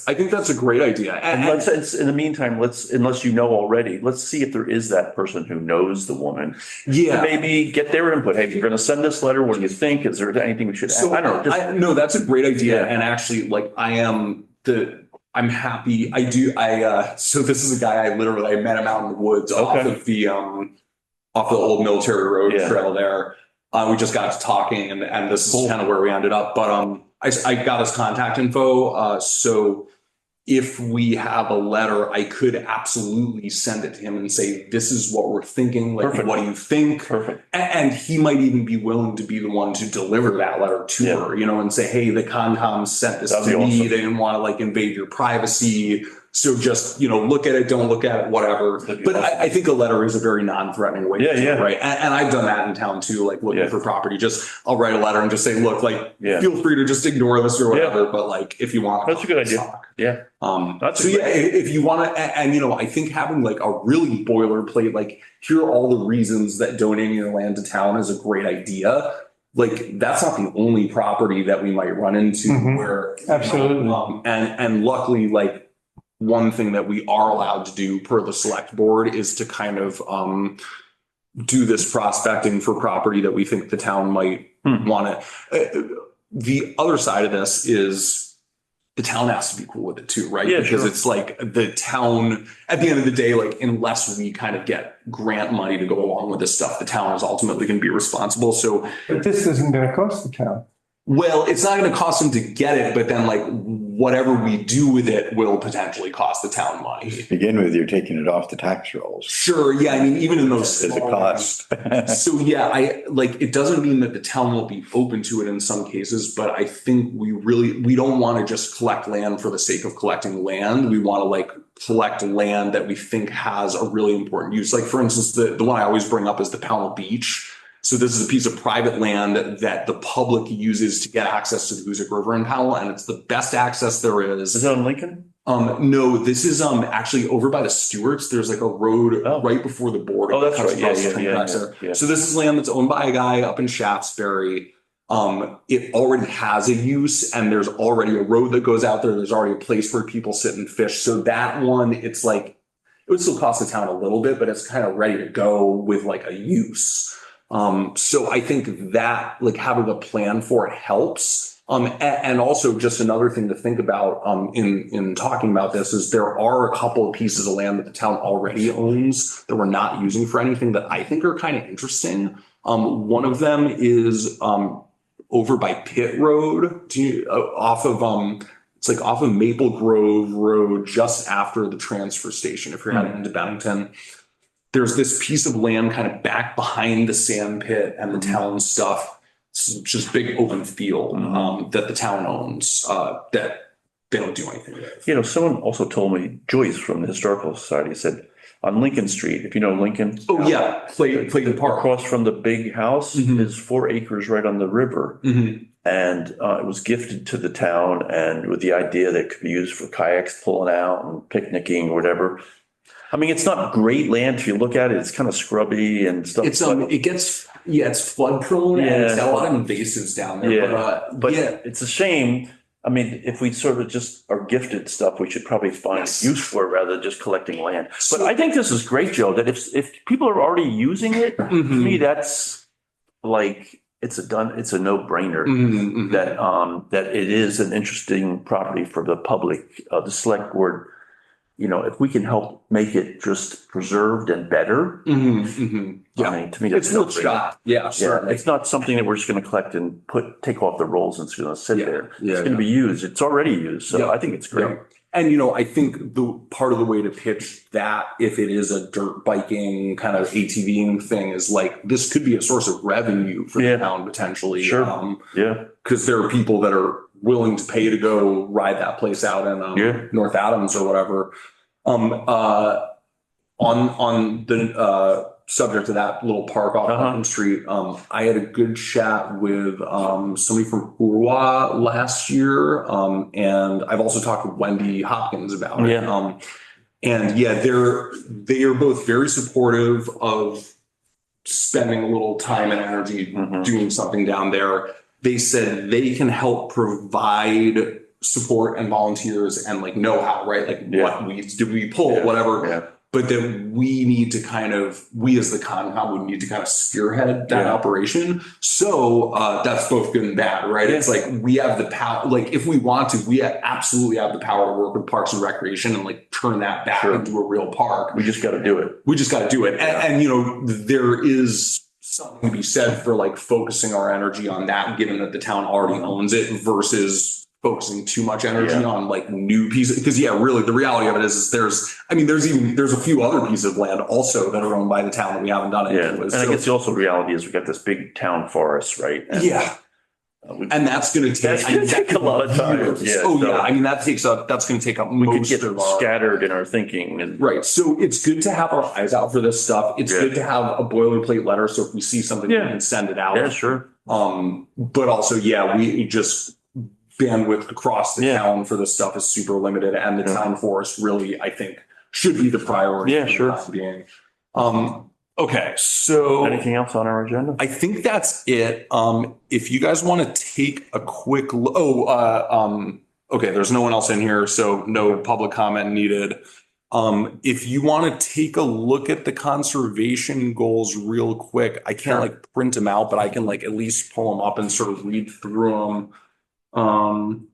A: I think that's a great idea.
C: And in the meantime, unless you know already, let's see if there is that person who knows the woman.
A: Yeah.
C: And maybe get their input. Hey, you're going to send this letter. What do you think? Is there anything we should add?
A: So
C: I don't know.
A: no, that's a great idea.
C: Yeah.
A: And actually, like, I'm happy. So this is a guy I met him out in the woods off of the old military road
C: Yeah.
A: trail there. We just got to talking and this is kind of where we ended up. But I got his contact info. So if we have a letter, I could absolutely send it to him and say, this is what we're thinking. Like,
C: Perfect.
A: what do you think?
C: Perfect.
A: And he might even be willing to be the one to deliver that letter to
C: Yeah.
A: her, and say, hey, the Concom sent this
C: That'd
A: to
C: be
A: me.
C: awesome.
A: They didn't want to like invade your privacy. So just, look at it, don't look at it, whatever.
C: That'd be
A: But
C: awesome.
A: I think a letter is a very non-threatening way
C: Yeah,
A: to do
C: yeah.
A: it, right? And I've done that in town too, like looking
C: Yeah.
A: for property. I'll write a letter and just say, look, like,
C: Yeah.
A: feel free to just ignore this or whatever. But like, if you want,
C: That's a good idea.
A: talk.
C: Yeah. That's
A: So
C: a
A: yeah, if you want to, and I think having like a really boilerplate, like here are all the reasons that donating your land to town is a great idea. Like that's not the only property that we might run into
D: Mhm.
A: where
D: Absolutely.
A: and luckily, like one thing that we are allowed to do per the select board is to kind of do this prospecting for property that we think the town might want to. The other side of this is the town has to be cool with it too, right?
C: Yeah,
A: Because
C: sure.
A: it's like the town, at the end of the day, like unless we kind of get grant money to go along with this stuff, the town is ultimately going to be responsible. So,
D: But this isn't going to cost the town.
A: well, it's not going to cost them to get it, but then like whatever we do with it will potentially cost the town money.
B: To begin with, you're taking it off the tax rolls
A: Sure. Yeah. I mean, even in those
B: as a
A: small
B: cost.
A: So yeah, it doesn't mean that the town won't be open to it in some cases, but I think we don't want to just collect land for the sake of collecting land. We want to like collect land that we think has a really important use. Like for instance, the one I always bring up is the Pownell Beach. So this is a piece of private land that the public uses to get access to the Hoosick River in Powell, and it's the best access there is.
C: Is that on Lincoln?
A: No, this is actually over by the Stewarts. There's like a road
C: Oh.
A: right before the border.
C: Oh, that's
A: that cuts
C: right. Yeah,
A: across the
C: yeah,
A: train
C: yeah,
A: tracks
C: yeah,
A: there.
C: yeah.
A: So this is land that's owned by a guy up in Shaftesbury. It already has a use, and there's already a road that goes out there. There's already a place where people sit and fish. So that one, it's like it would still cost the town a little bit, but it's kind of ready to go with like a use. So I think that like having a plan for it helps. And also just another thing to think about in talking about this is there are a couple of pieces of land that the town already owns that we're not using for anything that I think are kind of interesting. One of them is over by Pitt Road off of it's like off of Maple Grove Road just after the transfer station if you're heading into Bennington. There's this piece of land kind of back behind the sand pit and the town stuff. It's just big open field that the town owns that they don't do anything with.
C: Someone also told me, Joyce from the Historical Society said on Lincoln Street, if you know Lincoln.
A: Oh yeah, Clayton Park.
C: Across from the big house
A: Mhm.
C: is 4 acres right on the river.
A: Mhm.
C: And it was gifted to the town and with the idea that it could be used for kayaks pulling out and picnicking or whatever. I mean, it's not great land. If you look at it, it's kind of scrubby and stuff.
A: It's it's flood prone and it's got a lot of invasives down there.
C: Yeah. But
A: yeah.
C: it's a shame. I mean, if we sort of just are gifted stuff, we should probably find
A: Yes.
C: use for it rather than just collecting land. But
A: So-
C: I think this is great, Joe, that if people are already using it, to
A: Mhm.
C: me, that's like, it's a no-brainer.
A: Mhm, mhm.
C: That it is an interesting property for the public, the select board. If we can help make it just preserved and better,
A: Mhm, mhm.
C: I
A: Yeah,
C: mean, to me, that's
A: it's
C: a
A: no
C: no-brainer.
A: shot. Yeah,
C: Yeah,
A: certainly.
C: it's not something that we're just going to collect and take off the rolls and it's going to sit
A: Yeah,
C: there.
A: yeah,
C: It's going to be used. It's already used. So
A: Yeah.
C: I think it's great.
A: Yeah. And I think the part of the way to pitch that, if it is a dirt biking kind of ATVing thing, is like this could be a source of revenue for
C: Yeah.
A: the town potentially.
C: Sure. Yeah.
A: Because there are people that are willing to pay to go ride that place out in
C: Yeah.
A: North Adams or whatever. On the subject of that little park off
C: Uh-huh.
A: Putnam Street, I had a good chat with somebody from Hurwa last year, and I've also talked with Wendy Hopkins about it.
C: Yeah.
A: And yeah, they are both very supportive of spending a little time and energy
C: Mhm.
A: doing something down there. They said they can help provide support and volunteers and like know-how, right? Like
C: Yeah.
A: what weeds do we pull,
C: Yeah.
A: whatever.
C: Yeah.
A: But then we need to we as the Concom would need to kind of spearhead that
C: Yeah.
A: operation. So that's both good and bad, right?
C: Yeah.
A: It's like we have the power, like if we want to, we absolutely have the power to work with Parks and Recreation and like turn that back
C: Sure.
A: into a real park.
C: We just got to do it.
A: We just got to do it.
C: Yeah.
A: And, you know, there is something to be said for like focusing our energy on that, given that the town already owns it versus focusing too much energy
C: Yeah.
A: on like new pieces. Because yeah, really the reality of it is there's a few other pieces of land also that are owned by the town that we haven't done
C: Yeah.
A: anything with.
C: And I
A: So-
C: guess also reality is we got this big town forest, right? And,
A: yeah. And that's going to take,
C: That's gonna take a lot of time.
A: years.
C: Yeah,
A: Oh
C: so-
A: yeah. I mean, that's going to take up
C: we could
A: most
C: get
A: of our.
C: scattered in our thinking and
A: Right. So it's good to have our eyes out for this stuff. It's
C: Yeah.
A: good to have a boilerplate letter. So if we see something,
C: Yeah.
A: we can send it out.
C: yeah, sure.
A: But also, yeah, we just bandwidth across the
C: Yeah.
A: town for this stuff is super limited, and the
C: Yeah.
A: town forest really, I think, should be the priority.
C: Yeah,
A: for the
C: sure.
A: time being. Okay, so
C: Anything else on our agenda?
A: I think that's it. If you guys want to take a quick, okay, there's no one else in here, so no public comment needed. If you want to take a look at the conservation goals real quick, I can't
C: Sure.
A: like print them out, but I can like at least pull them up and sort of read through them.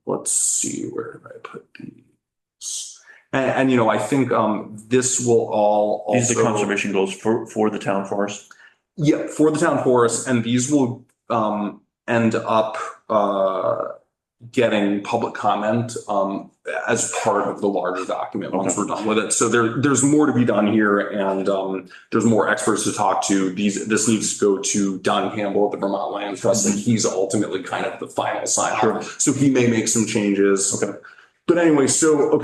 A: Let's see, where did I put these? And you know, I think this will all
C: These are the
A: also-
C: conservation goals for the town forest.
A: Yeah, for the town forest, and these will end up getting public comment as part of the larger document once
C: Okay.
A: we're done with it. So there's more to be done here, and there's more experts to talk to. This needs to go to Don Campbell at the Vermont Land Trust, and he's ultimately kind of the final sign off.
C: Sure.
A: So he may make some changes.
C: Okay.
A: But anyway, so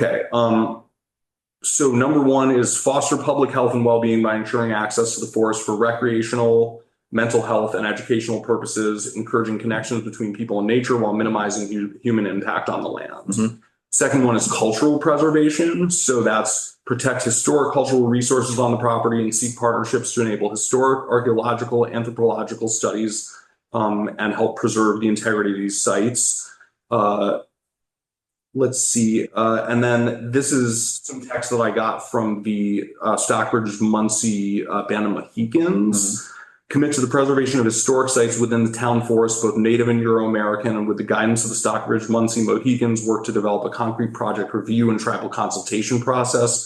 A: number one is foster public health and well-being by ensuring access to the forest for recreational, mental health, and educational purposes, encouraging connections between people and nature while minimizing human impact on the land.
C: Mhm.
A: Second one is cultural preservation. So that's protect historic cultural resources on the property and seek partnerships to enable historic, archaeological, anthropological studies and help preserve the integrity of these sites. Let's see. And then this is some text that I got from the Stockbridge Muncie Band of Mohicans. Commit to the preservation of historic sites within the town forest, both native and Euro-American, and with the guidance of the Stockbridge Muncie Mohicans, work to develop a concrete project review and tribal consultation process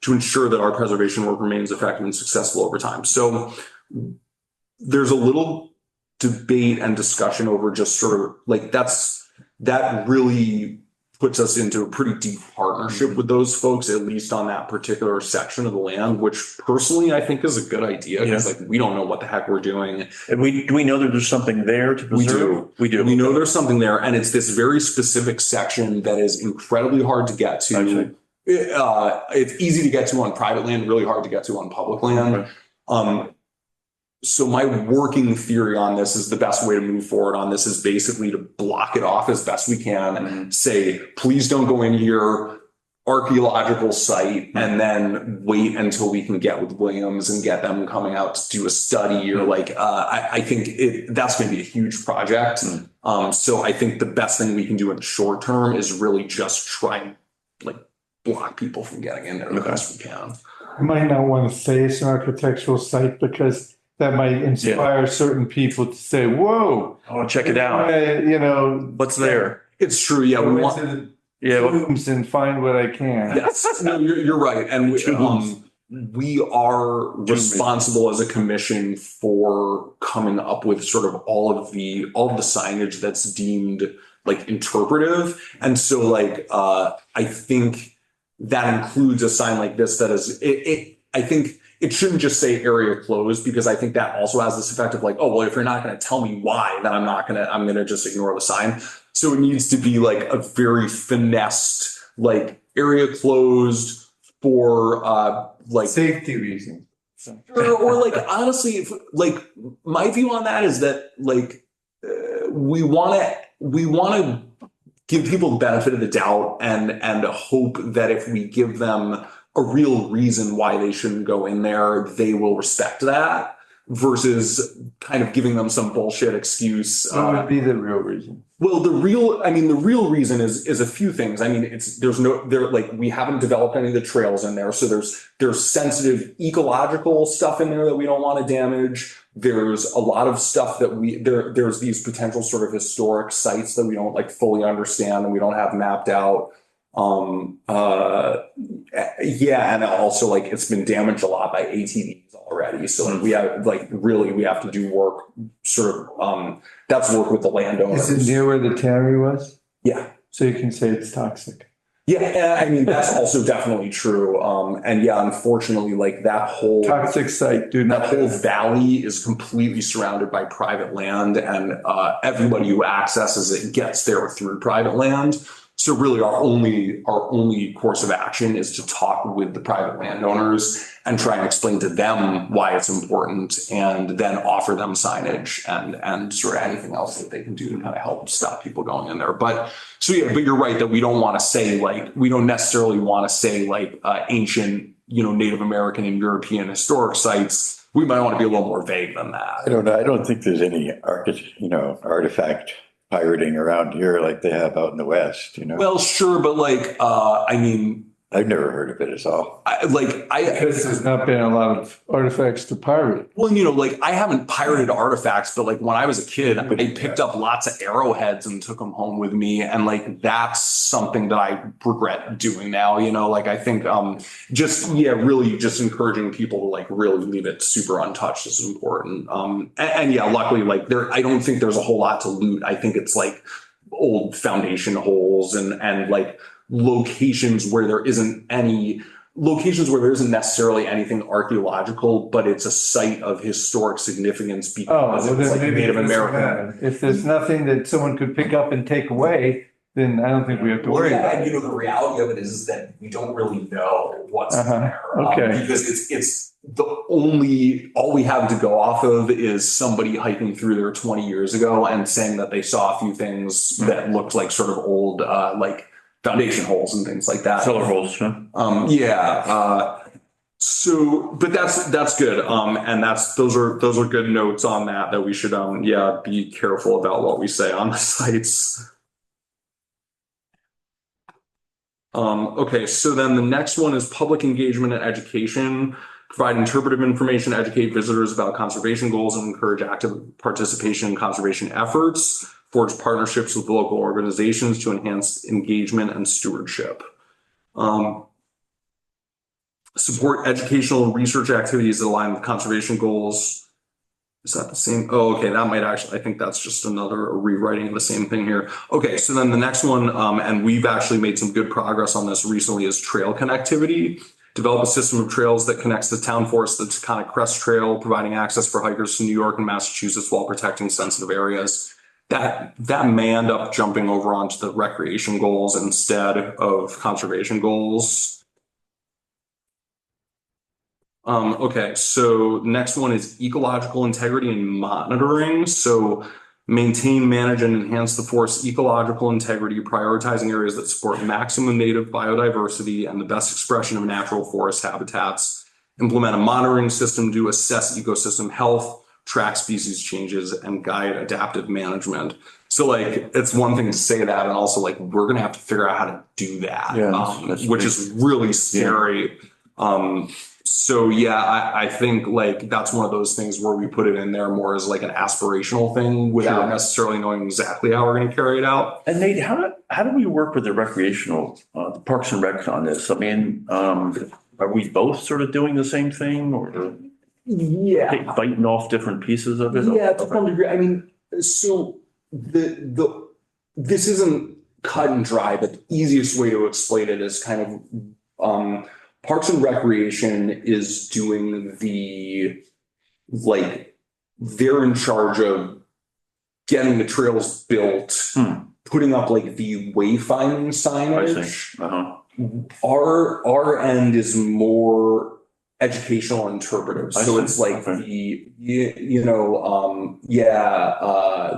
A: to ensure that our preservation work remains effective and successful over time. So there's a little debate and discussion over just sort of like that really puts us into a pretty deep partnership with those folks, at least on that particular section of the land, which personally I think is a good idea because like we don't know what the heck we're doing.
C: And do we know that there's something there to
A: We
C: preserve?
A: do.
C: We do.
A: We know there's something there, and it's this very specific section that is incredibly hard to get to.
C: Okay.
A: It's easy to get to on private land, really hard to get to on public land.
C: Okay.
A: So my working theory on this is the best way to move forward on this is basically to block it off as best we can and say, please don't go in here, archaeological site, and then wait until we can get with Williams and get them coming out to do a study or like, I think that's going to be a huge project. So I think the best thing we can do in the short term is really just try and like block people from getting in there the best we can.
D: I might not want to say it's an architectural site because that might inspire certain people to say, whoa.
C: I want to check it out.
D: You know.
C: What's there?
A: It's true. Yeah.
D: Go
A: We want,
D: into the
C: Yeah.
D: tombs and find what I can.
A: yes, no, you're right. And we are responsible as a commission for coming up with sort of all of the signage that's deemed like interpretive. And so like, I think that includes a sign like this that is, I think it shouldn't just say area closed because I think that also has this effect of like, oh, well, if you're not going to tell me why, then I'm going to just ignore the sign. So it needs to be like a very finessed, like area closed for like
D: Safety reasons.
A: or like honestly, like my view on that is that like we want to give people the benefit of the doubt and hope that if we give them a real reason why they shouldn't go in there, they will respect that. versus kind of giving them some bullshit excuse.
D: What would be the real reason?
A: Well, the real reason is a few things. I mean, we haven't developed any of the trails in there. So there's sensitive ecological stuff in there that we don't want to damage. There's a lot of stuff that there's these potential sort of historic sites that we don't like fully understand and we don't have mapped out. Yeah, and also like it's been damaged a lot by ATVs already. So like, we have to do work sort of that's work with the landowners.
D: Is it near where the tannery was?
A: Yeah.
D: So you can say it's toxic.
A: Yeah, I mean that's also definitely true. And yeah, unfortunately, like that whole
D: Toxic site, do
A: that
D: not.
A: whole valley is completely surrounded by private land, and everybody who accesses it gets there through private land. So really our only course of action is to talk with the private landowners and try and explain to them why it's important and then offer them signage and sort of anything else that they can do to kind of help stop people going in there. But you're right that we don't necessarily want to say like ancient, Native American and European historic sites. We might want to be a little more vague than that.
B: I don't know. I don't think there's any artifact pirating around here like they have out in the West,
A: Well, sure, but
B: I've never heard of it at all.
D: Because there's not been a lot of artifacts to pirate.
A: Well, I haven't pirated artifacts, but like when I was a kid, I picked up lots of arrowheads and took them home with me. And like, that's something that I regret doing now, I think, really just encouraging people to like really leave it super untouched is important. And yeah, luckily, like I don't think there's a whole lot to loot. I think it's like old foundation holes and like locations where there isn't necessarily anything archaeological, but it's a site of historic significance because it's like Native American.
D: If there's nothing that someone could pick up and take away, then I don't think we have to worry about it.
A: And the reality of it is that we don't really know what's there.
D: Okay.
A: Because it's all we have to go off of is somebody hiking through there 20 years ago and saying that they saw a few things that looked like sort of old, like foundation holes and things like that.
C: Cellar holes,
A: yeah. But that's good. And those are good notes on that we should, be careful about what we say on the sites. Okay. So then the next one is public engagement and education, provide interpretive information, educate visitors about conservation goals and encourage active participation in conservation efforts. Forge partnerships with local organizations to enhance engagement and stewardship. Support educational and research activities that align with conservation goals. Is that the same? Oh, okay. That might actually, I think that's just another rewriting of the same thing here. Okay. So then the next one, and we've actually made some good progress on this recently, is trail connectivity. Develop a system of trails that connects the town forest, the Taconic Crest Trail, providing access for hikers to New York and Massachusetts while protecting sensitive areas. That may end up jumping over onto the recreation goals instead of conservation goals. Okay, so next one is ecological integrity and monitoring. So maintain, manage, and enhance the forest's ecological integrity, prioritizing areas that support maximum native biodiversity and the best expression of natural forest habitats. Implement a monitoring system to assess ecosystem health, track species changes, and guide adaptive management. So like, it's one thing to say that, and also like, we're going to have to figure out how to do that, which is really scary. So yeah, I think like that's one of those things where we put it in there more as like an aspirational thing without necessarily knowing exactly how we're going to carry it out.
C: And Nate, how do we work with the recreational, the Parks and Rec on this? I mean, are we both sort of doing the same thing, or biting off different pieces of it?
A: Yeah, to some degree. I mean, so this isn't cut and dry, but the easiest way to explain it is kind of Parks and Recreation is doing they're in charge of getting the trails built, putting up like the wayfinding signage. Our end is more educational and interpretive. So it's like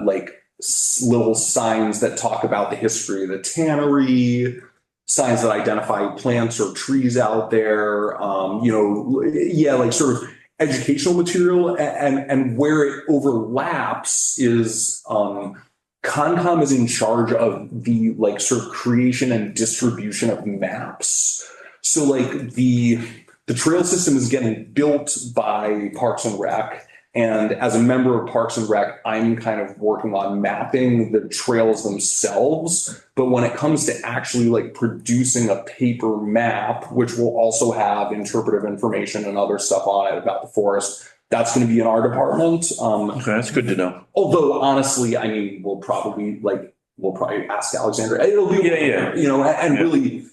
A: like little signs that talk about the history of the tannery, signs that identify plants or trees out there, like sort of educational material, and where it overlaps is, Concom is in charge of the like sort of creation and distribution of maps. So like the trail system is getting built by Parks and Rec. And as a member of Parks and Rec, I'm kind of working on mapping the trails themselves. But when it comes to actually like producing a paper map, which will also have interpretive information and other stuff on it about the forest, that's going to be in our department.
C: Okay, that's good to know.
A: Although honestly, I mean, we'll probably ask Alexandra. It'll be, you know, and really,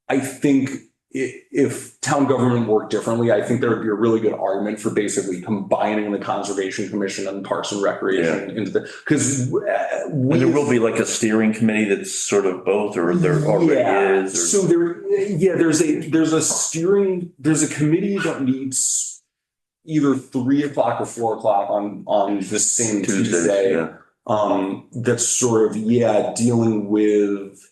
A: I think if town government worked differently, I think there would be a really good argument for basically combining the Conservation Commission and Parks and Recreation into the, because
C: And there will be like a steering committee that's sort of both, or there already is. Or...
A: So there's a committee that meets either 3:00 or 4:00 on the same Tuesday.
C: Yeah.
A: That's sort of, dealing with,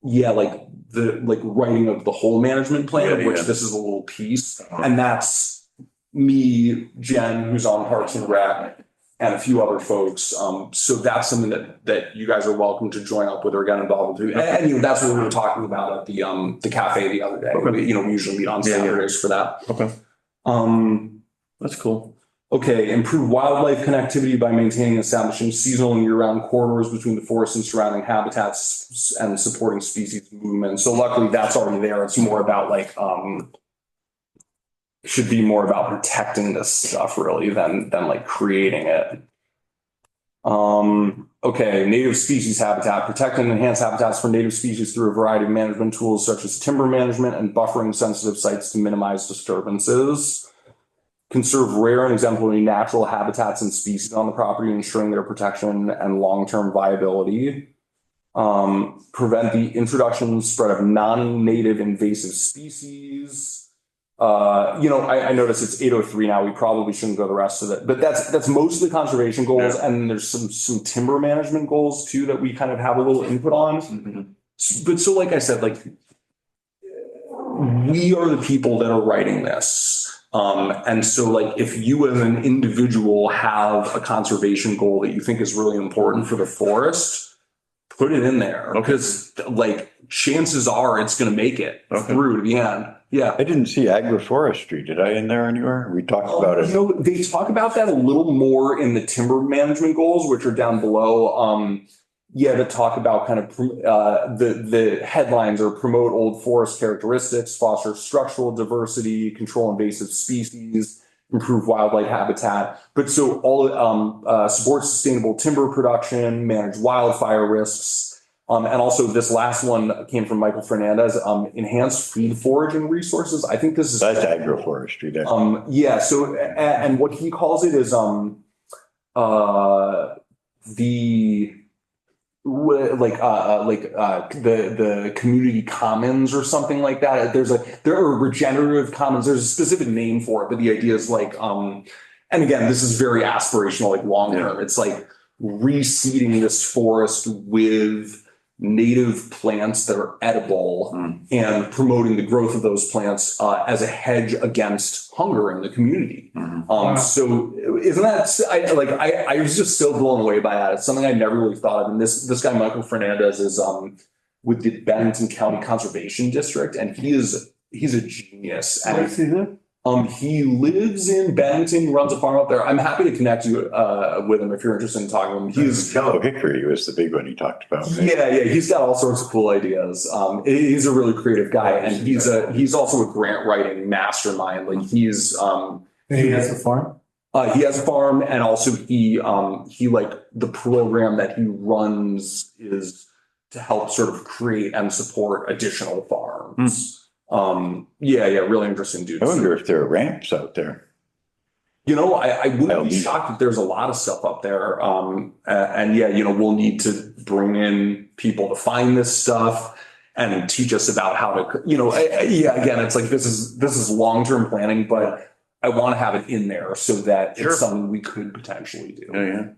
A: like the writing of the whole management plan, of which this is a little piece. And that's me, Jen, who's on Parks and Rec, and a few other folks. So that's something that you guys are welcome to join up with or get involved with. And you know, that's what we were talking about at the cafe the other day.
C: Okay.
A: We usually meet on Saturdays for that.
C: Okay. That's cool.
A: Okay, improve wildlife connectivity by maintaining and establishing seasonal and year-round corridors between the forest and surrounding habitats and supporting species movement. So luckily that's already there. It's more about like, should be more about protecting this stuff really than like creating it. Okay, native species habitat, protect and enhance habitats for native species through a variety of management tools such as timber management and buffering sensitive sites to minimize disturbances. Conserve rare and exemplary natural habitats and species on the property, ensuring their protection and long-term viability. Prevent the introduction and spread of non-native invasive species. I notice it's 8:03 now. We probably shouldn't go the rest of it, but that's mostly conservation goals.
C: Yeah.
A: And there's some timber management goals too that we kind of have a little input on.
C: Mm-hmm.
A: But so like I said, like we are the people that are writing this. And so like if you as an individual have a conservation goal that you think is really important for the forest, put it in there because like chances are it's going to make it through to the end. Yeah.
B: I didn't see agroforestry. Did I in there anywhere? We talked about it.
A: You know, they talk about that a little more in the timber management goals, which are down below. That talk about kind of the headlines are promote old forest characteristics, foster structural diversity, control invasive species, improve wildlife habitat. But so all support sustainable timber production, manage wildfire risks. And also this last one came from Michael Fernandez, enhance feed foraging resources. I think this is
B: That's agroforestry there.
A: So and what he calls it is the community commons or something like that. There are regenerative commons. There's a specific name for it, but the idea is like, and again, this is very aspirational, like long term. It's like reseeding this forest with native plants that are edible and promoting the growth of those plants as a hedge against hunger in the community. So isn't that, I was just still blown away by that. It's something I never really thought of. And this guy, Michael Fernandez, is with the Bennington County Conservation District, and he's a genius.
D: Where is he live?
A: He lives in Bennington, runs a farm up there. I'm happy to connect you with him if you're interested in talking to him. He's
B: Yellow hickory was the big one he talked about. Right?
A: Yeah, he's got all sorts of cool ideas. He's a really creative guy, and he's also a grant writing mastermind. Like
D: He has a farm?
A: he has a farm, and also he like the program that he runs is to help sort of create and support additional farms. Really interesting dude.
B: I wonder if there are ramps out there.
A: You know, I wouldn't be shocked if there's a lot of stuff up there. We'll need to bring in people to find this stuff and teach us about how to, again, it's like, this is long-term planning, but I want to have it in there so that it's something we could potentially do.
C: Yeah.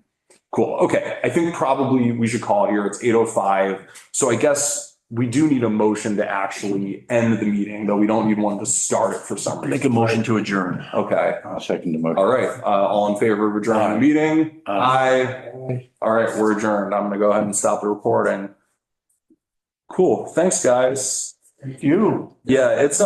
A: Cool. Okay. I think probably we should call it here. It's 8:05. So I guess we do need a motion to actually end the meeting, though we don't need one to start it for some reason.
C: Make a motion to adjourn.
A: Okay,
B: I'll second the motion.
A: all right, all in favor of adjourning the meeting? Aye. All right, we're adjourned. I'm gonna go ahead and stop the recording. Cool, thanks, guys.
D: Thank you.
A: Yeah, it's